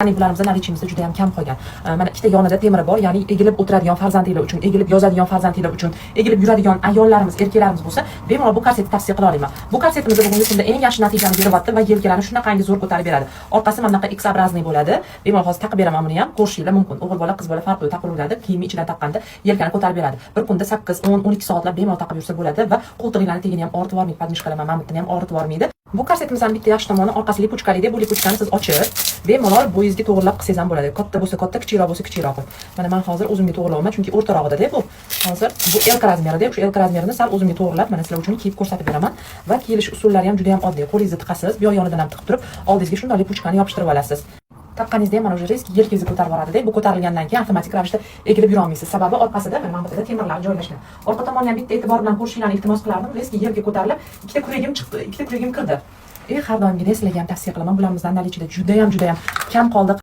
Ya'ni bularimizni наличиемizda juda ham kam qolgan. Mana ikkita yonida temiri bor, ya'ni egilib o'tiradigan farzandinglar uchun, egilib yozadigan farzandinglar uchun, egilib yuradigan ayollarimiz, erkaklarimiz bo'lsa, bemalol bu korsetni tavsiya qila olaman. Bu korsetimizda bugungi kunda eng yaxshi natijani beryapti va yelkalarni shunaqangi zo'r ko'tarib beradi. Orqasi mana bunaqa X-obrazniy bo'ladi. Bemalol hozir taqib beraman buni ham, ko'rishinglar mumkin. O'g'il bola, qiz bola farqi yo'q, taqib yuradi. Kiyimni ichidan taqqanda yelkani ko'tarib beradi. Bir kunda 8, 10, 12 soatlab bemalol taqib yursa bo'ladi va qo'ltig'inglarni tegini ham og'ritib yormaydi, podmishkalar mamutni ham og'ritib yormaydi. Bu korsetimizning bitta yaxshi tomoni orqasi lipuchkali deb, bu lipuchkani siz ochib, bemalol bo'yingizga to'g'rilab qilsangiz ham bo'ladi. Katta bo'lsa katta, kichikroq bo'lsa kichikroq. Mana men hozir o'zimga to'g'rilayman, chunki o'rtarog'ida-da bu. Hozir bu L razmerida, shu L razmerini sal o'zimga to'g'rilab, mana sizlar uchun kiyib ko'rsatib beraman va kiyilish usullari ham juda ham oddiy. Qo'lingizni tiqasiz, bu yonidan ham tiqib turib, oldingizga shunday lipuchkani yopishtirib olasiz. Taqqaningizda ham mana o'sha risk yelkangizga ko'tarib boradi-da. Bu ko'tarilgandan keyin avtomatik ravishda egilib yura olmaysiz. Sababi orqasida mana bu yerda temirlar joylashgan. Orqa tomondan ham bitta e'tibor bilan ko'rishinglarni iltimos qilardim. Risk yelga ko'tarilib, ikkita kuragim chiqdi, ikkita kuragim kirdi. Har doimgidek sizlarga ham tavsiya qilaman. Bularmizdan наличиеda juda ham kam qoldi.